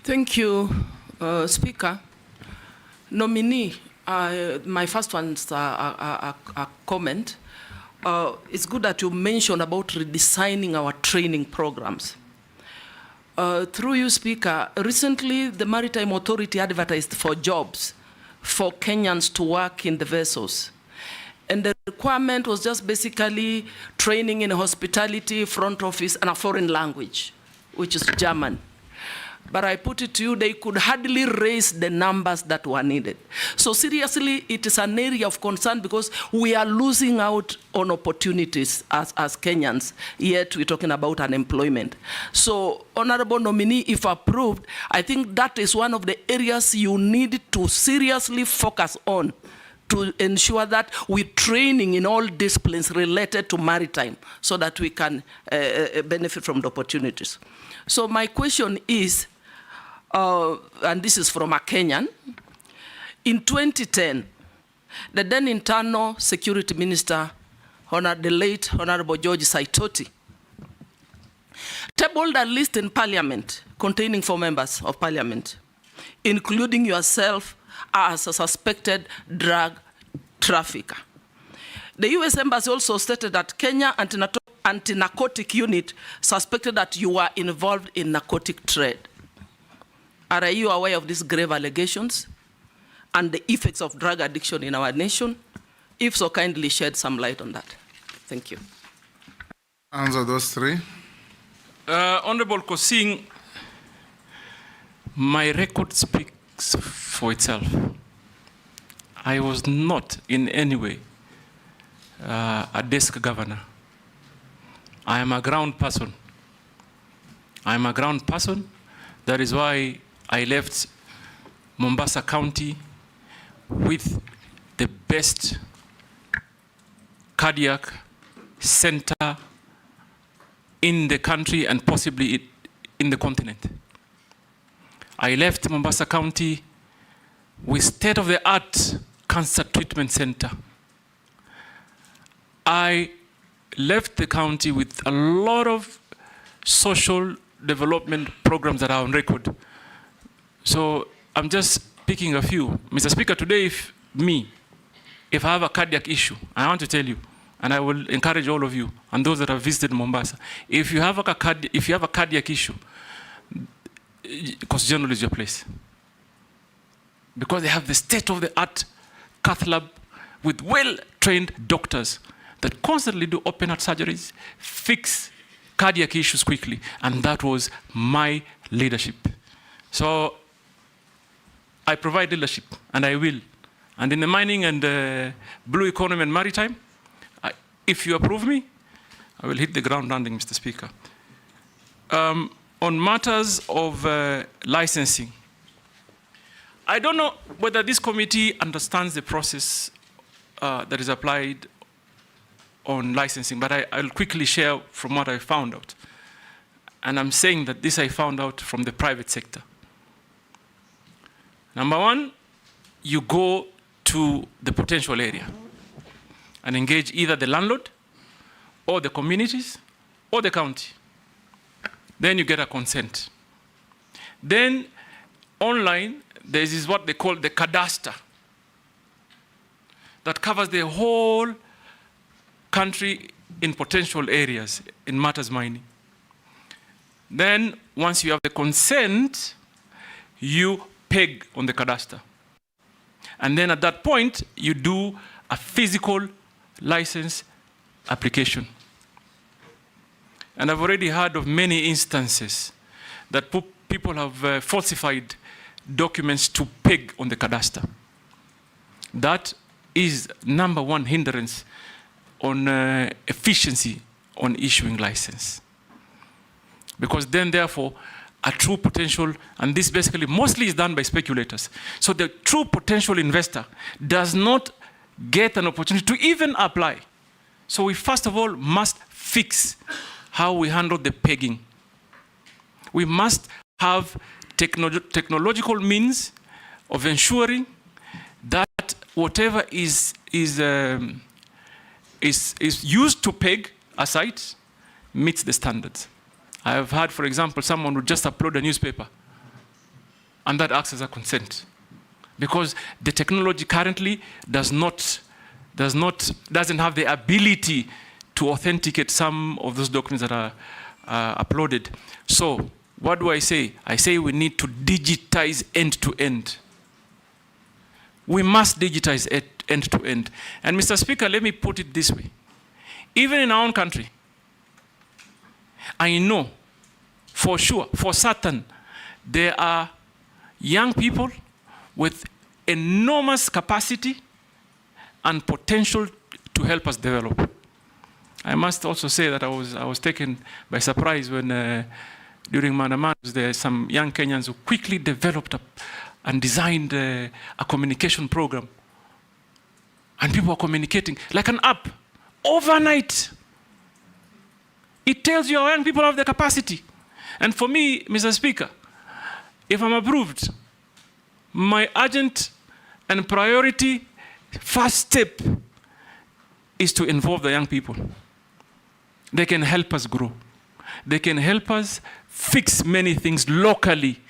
Thank you, Speaker. Nominee, my first one's a comment. It's good that you mentioned about redesigning our training programs. Through you, Speaker, recently the Maritime Authority advertised for jobs for Kenyans to work in the vessels. And the requirement was just basically training in hospitality, front office, and a foreign language, which is German. But I put it to you, they could hardly raise the numbers that were needed. So seriously, it is an area of concern because we are losing out on opportunities as Kenyans, yet we're talking about unemployment. So, Honorable Nominee, if approved, I think that is one of the areas you need to seriously focus on to ensure that we're training in all disciplines related to maritime so that we can benefit from the opportunities. So my question is, and this is from a Kenyan, in 2010, the then Internal Security Minister, the late Honorable George Saitoti, tabled a list in Parliament containing 4 members of Parliament, including yourself as a suspected drug trafficker. The US Embassy also stated that Kenya Anti-Narcotic Unit suspected that you were involved in narcotic trade. Are you aware of these grave allegations and the effects of drug addiction in our nation? If so, kindly shed some light on that. Thank you. Answer those 3. Honorable Kosing, my record speaks for itself. I was not in any way a desk governor. I am a ground person. I am a ground person. That is why I left Mombasa County with the best cardiac center in the country and possibly in the continent. I left Mombasa County with state-of-the-art cancer treatment center. I left the county with a lot of social development programs that are on record. So I'm just picking a few. Mr. Speaker, today if I have a cardiac issue, I want to tell you, and I will encourage all of you and those that have visited Mombasa, if you have a cardiac issue, Coast General is your place. Because they have the state-of-the-art cath lab with well-trained doctors that constantly do open heart surgeries, fix cardiac issues quickly, and that was my leadership. So I provide leadership, and I will. And in the mining and blue economy and maritime, if you approve me, I will hit the ground running, Mr. Speaker. On matters of licensing, I don't know whether this committee understands the process that is applied on licensing, but I'll quickly share from what I found out. And I'm saying that this I found out from the private sector. Number 1, you go to the potential area and engage either the landlord or the communities or the county. Then you get a consent. Then online, there is what they call the cadastre that covers the whole country in potential areas in matters mining. Then once you have the consent, you peg on the cadastre. And then at that point, you do a physical license application. And I've already heard of many instances that people have falsified documents to peg on the cadastre. That is number 1 hindrance on efficiency on issuing license. Because then therefore, a true potential, and this basically mostly is done by speculators. So the true potential investor does not get an opportunity to even apply. So we first of all must fix how we handle the pegging. We must have technological means of ensuring that whatever is used to peg a site meets the standards. I have had, for example, someone would just upload a newspaper and that acts as a consent. Because the technology currently doesn't have the ability to authenticate some of those documents that are uploaded. So what do I say? I say we need to digitize end-to-end. We must digitize end-to-end. And Mr. Speaker, let me put it this way. Even in our own country, I know for sure, for certain, there are young people with enormous capacity and potential to help us develop. I must also say that I was taken by surprise when during Maandamano there are some young Kenyans who quickly developed and designed a communication program. And people are communicating like an app overnight. It tells you our young people have the capacity. And for me, Mr. Speaker, if I'm approved, my urgent and priority first step is to involve the young people. They can help us grow. They can help us fix many things locally.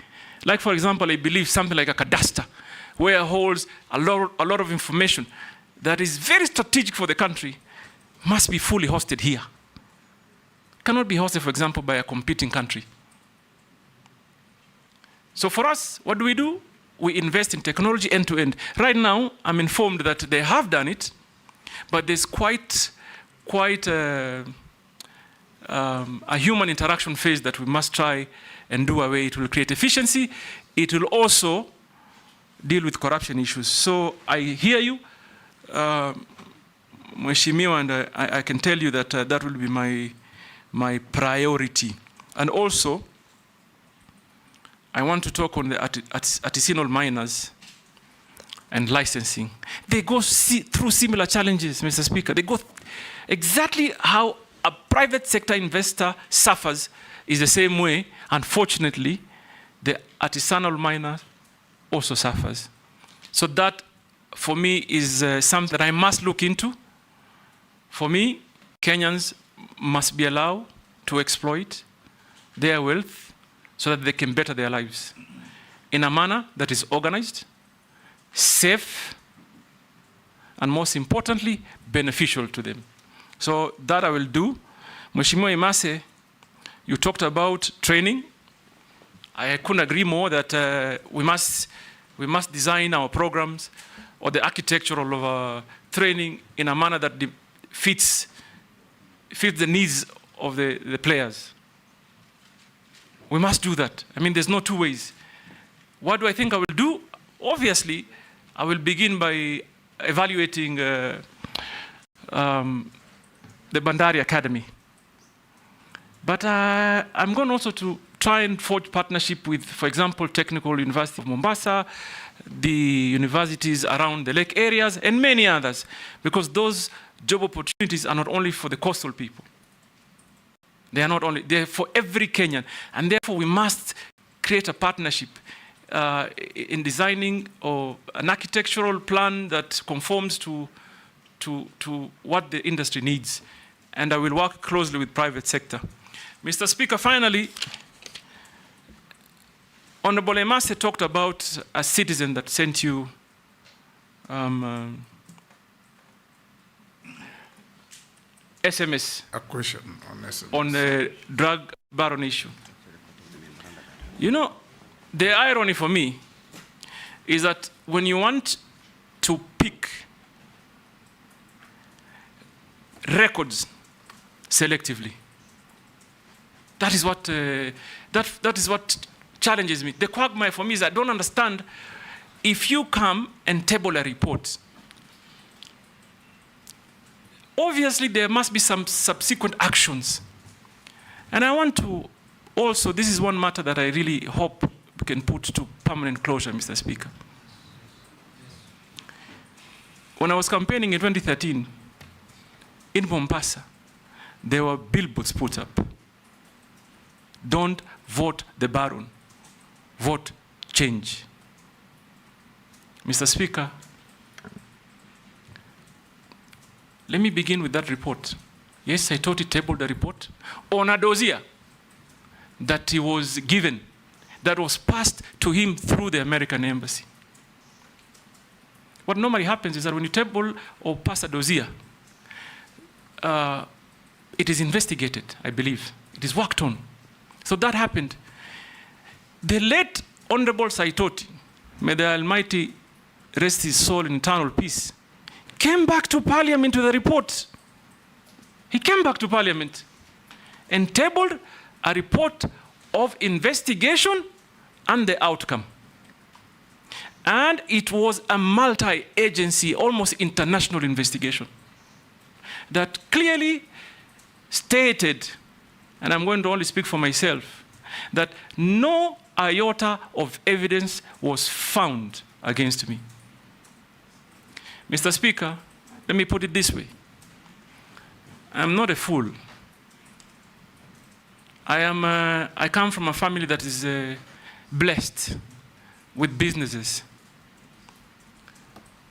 Like, for example, I believe something like a cadastre, where it holds a lot of information that is very strategic for the country, must be fully hosted here. Cannot be hosted, for example, by a competing country. So for us, what do? We invest in technology end-to-end. Right now, I'm informed that they have done it, but there's quite a human interaction phase that we must try and do away. It will create efficiency. It will also deal with corruption issues. So I hear you, Mheshimiwa, and I can tell you that that will be my priority. And also, I want to talk on the artisanal miners and licensing. They go through similar challenges, Mr. Speaker. They go exactly how a private sector investor suffers is the same way, unfortunately, the artisanal miner also suffers. So that, for me, is something that I must look into. For me, Kenyans must be allowed to exploit their wealth so that they can better their lives in a manner that is organized, safe, and most importantly, beneficial to them. So that I will do. Mheshimiwa Imase, you talked about training. I couldn't agree more that we must design our programs or the architecture of training in a manner that fits the needs of the players. We must do that. I mean, there's no two ways. What do I think I will do? Obviously, I will begin by evaluating the Bandari Academy. But I'm going also to try and forge partnership with, for example, Technical University of Mombasa, the universities around the lake areas, and many others, because those job opportunities are not only for the coastal people. They are not only, they're for every Kenyan. And therefore, we must create a partnership in designing an architectural plan that conforms to what the industry needs. And I will work closely with private sector. Mr. Speaker, finally, Honorable Imase talked about a citizen that sent you SMS. A question on SMS. On the drug baron issue. You know, the irony for me is that when you want to pick records selectively, that is what challenges me. The quagmire for me is I don't understand if you come and table a report. Obviously, there must be some subsequent actions. And I want to also, this is one matter that I really hope we can put to permanent closure, Mr. Speaker. When I was campaigning in 2013, in Mombasa, there were billboards put up. Don't vote the baron, vote change. Mr. Speaker, let me begin with that report. Yes, I thought he tabled the report on a dossier that he was given that was passed to him through the American embassy. What normally happens is that when you table or pass a dossier, it is investigated, I believe. It is worked on. So that happened. The late Honorable Saitoti, may the Almighty rest his soul in eternal peace, came back to Parliament with a report. He came back to Parliament and tabled a report of investigation and the outcome. And it was a multi-agency, almost international investigation that clearly stated, and I'm going to only speak for myself, that no iota of evidence was found against me. Mr. Speaker, let me put it this way. I'm not a fool. I come from a family that is blessed with businesses.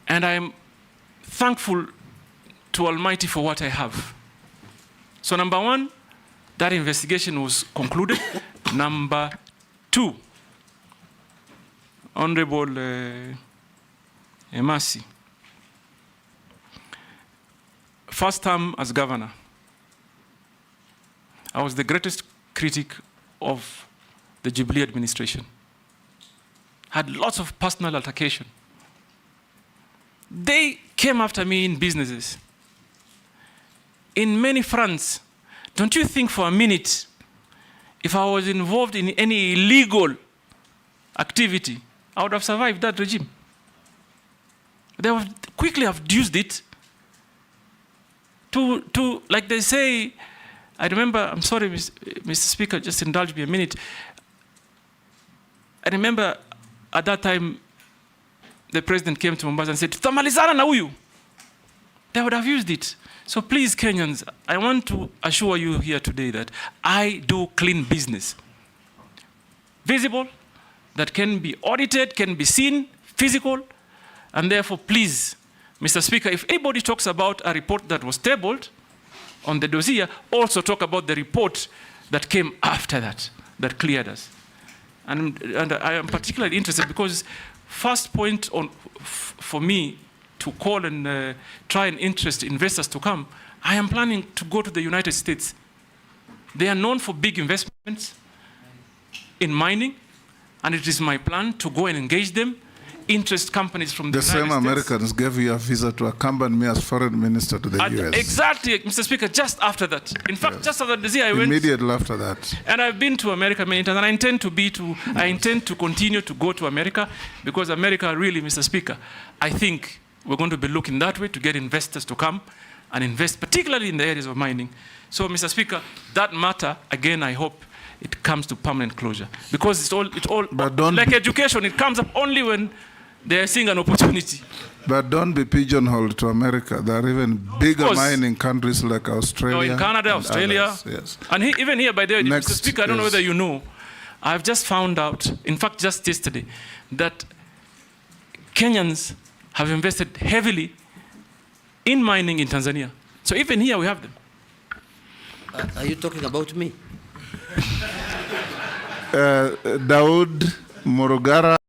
And I'm thankful to Almighty for what I have. So number one, that investigation was concluded. Number two, Honorable Emasi, first term as governor, I was the greatest critic of the Jubilee administration. Had lots of personal altercation. They came after me in businesses, in many fronts. Don't you think for a minute, if I was involved in any illegal activity, I would have survived that regime? They would quickly have used it to, like they say, I remember, I'm sorry, Mr. Speaker, just indulge me a minute. I remember at that time, the president came to Mombasa and said, "Tutamalizana na huyu." They would have used it. So please, Kenyans, I want to assure you here today that I do clean business. Visible, that can be audited, can be seen, physical, and therefore, please, Mr. Speaker, if anybody talks about a report that was tabled on the dossier, also talk about the report that came after that cleared us. And I am particularly interested because first point for me to call and try and interest investors to come, I am planning to go to the United States. They are known for big investments in mining, and it is my plan to go and engage them, interest companies from the United States. The same Americans gave you a visa to accompany me as foreign minister to the US. Exactly, Mr. Speaker, just after that. In fact, yes. Just after the day I went. Immediately after that. And I've been to America many times, and I intend to continue to go to America, because America really, Mr. Speaker, I think we're going to be looking that way to get investors to come and invest, particularly in the areas of mining. So, Mr. Speaker, that matter, again, I hope it comes to permanent closure. Because it's all like education, it comes up only when they are seeing an opportunity. But don't be pigeonholed to America. There are even bigger mining countries like Australia. No, in Canada, Australia. Others, yes. And even here, by the way, Mr. Speaker, I don't know whether you know, I've just found out, in fact, just yesterday, that Kenyans have invested heavily in mining in Tanzania. So even here we have them. Are you talking about me? Daud Morogara.